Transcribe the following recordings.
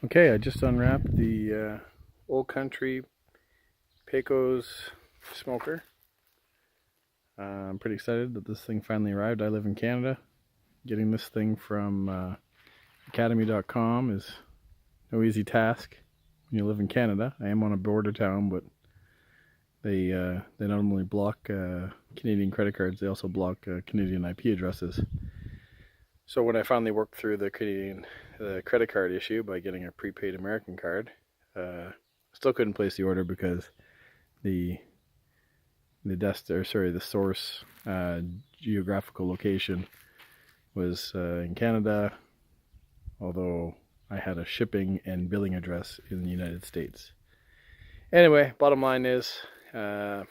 Okay, I just unwrapped the Old Country Pecos smoker. I'm pretty excited that this thing finally arrived. I live in Canada. Getting this thing from academy.com is no easy task when you live in Canada. I am on a border town, but they not only block Canadian credit cards, they also block Canadian IP addresses. So when I finally worked through the Canadian credit card issue by getting a prepaid American card, still couldn't place the order because the source geographical location was in Canada, although I had a shipping and billing address in the United States. Anyway, bottom line is, after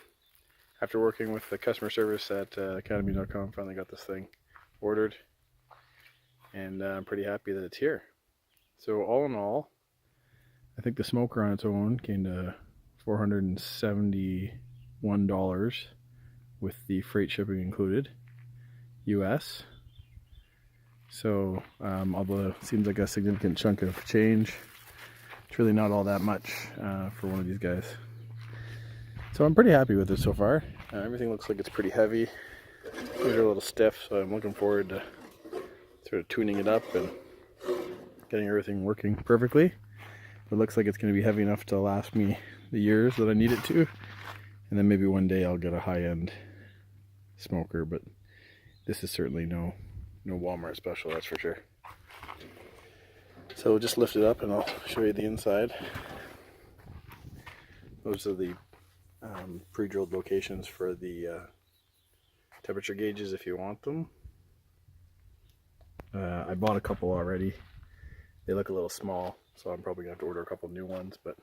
working with the customer service at academy.com, finally got this thing ordered, and I'm pretty happy that it's here. So all in all, I think the smoker on its own came to $471 with the freight shipping included, US. So although it seems like a significant chunk of change, it's really not all that much for one of these guys. So I'm pretty happy with it so far. Everything looks like it's pretty heavy. These are a little stiff, so I'm looking forward to sort of tuning it up and getting everything working perfectly. It looks like it's going to be heavy enough to last me the years that I need it to, and then maybe one day I'll get a high-end smoker, but this is certainly no Walmart special, that's for sure. So we'll just lift it up and I'll show you the inside. Those are the pre-drilled locations for the temperature gauges if you want them. I bought a couple already. They look a little small, so I'm probably going to have to order a couple new ones, but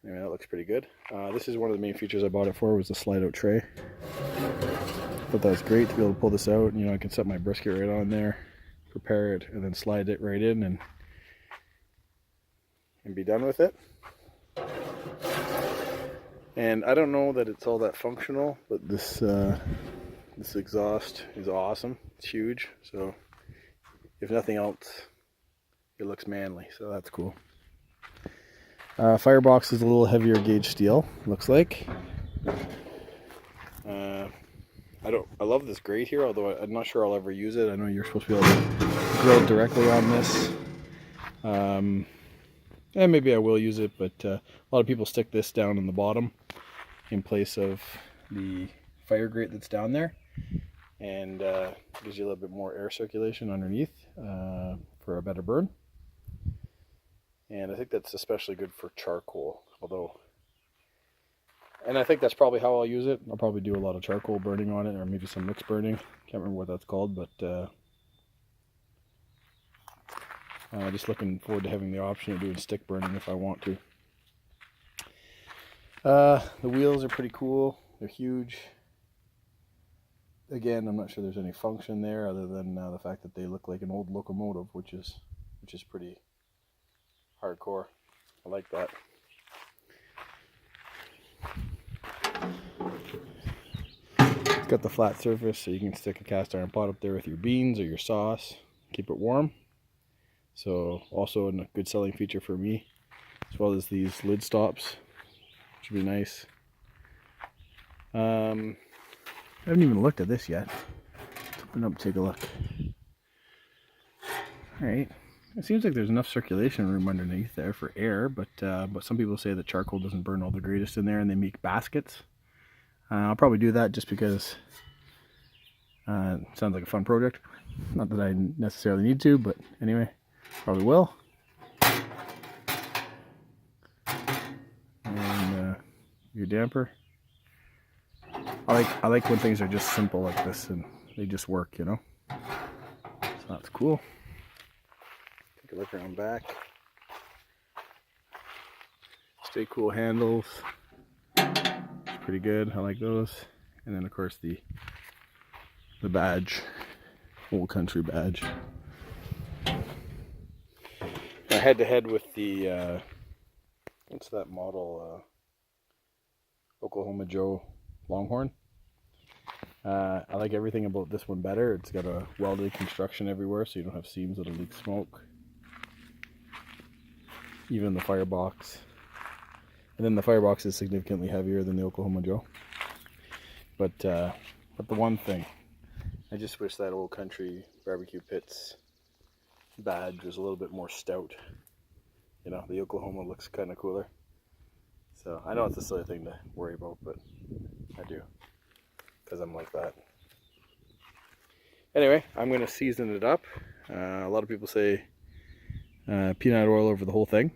anyway, that looks pretty good. This is one of the main features I bought it for, was the slide-out tray. I thought that was great to be able to pull this out, and I can set my brisket right on there, prepare it, and then slide it right in and be done with it. And I don't know that it's all that functional, but this exhaust is awesome. It's huge, so if nothing else, it looks manly, so that's cool. Firebox is a little heavier gauge steel, looks like. I love this grate here, although I'm not sure I'll ever use it. I know you're supposed to be able to grill directly on this. And maybe I will use it, but a lot of people stick this down in the bottom in place of the fire grate that's down there, and gives you a little bit more air circulation underneath for a better burn. And I think that's especially good for charcoal, and I think that's probably how I'll use it. I'll probably do a lot of charcoal burning on it, or maybe some mixed burning. Can't remember what that's called, but just looking forward to having the option of doing stick burning if I want to. The wheels are pretty cool. They're huge. Again, I'm not sure there's any function there other than the fact that they look like an old locomotive, which is pretty hardcore. I like that. It's got the flat surface, so you can stick a cast iron pot up there with your beans or your sauce, keep it warm. So also a good selling feature for me, as well as these lid stops, which would be nice. I haven't even looked at this yet. Let's open it up and take a look. Alright, it seems like there's enough circulation room underneath there for air, but some people say that charcoal doesn't burn all the greatest in there, and they make baskets. I'll probably do that just because it sounds like a fun project. Not that I necessarily need to, but anyway, probably will. And your damper. I like when things are just simple like this and they just work, So that's cool. Take a look around back. Stay cool handles. Pretty good. I like those. And then of course the badge, Old Country badge. Head to head with the what's that model? Oklahoma Joe Longhorn. I like everything about this one better. It's got a welded construction everywhere, so you don't have seams that'll leak smoke. even the Firebox. And then the Firebox is significantly heavier than the Oklahoma Joe. But the one thing, I just wish that Old Country Barbecue Pit's badge was a little bit more stout. You know, the Oklahoma looks kind of cooler. So I know it's a silly thing to worry about, but I do, because I'm like that. Anyway, I'm going to season it up. A lot of people say peanut oil over the whole thing.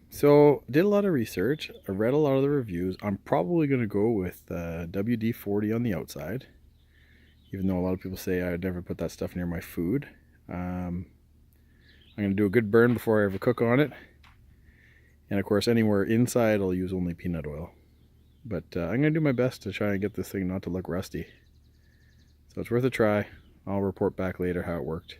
So did a lot of research. I read a lot of the reviews. I'm probably going to go with WD-40 on the outside, even though a lot of people say I would never put that stuff near my food. I'm going to do a good burn before I ever cook on it. And of course, anywhere inside I'll use only peanut oil. But I'm going to do my best to try and get this thing not to look rusty. So it's worth a try. I'll report back later how it worked.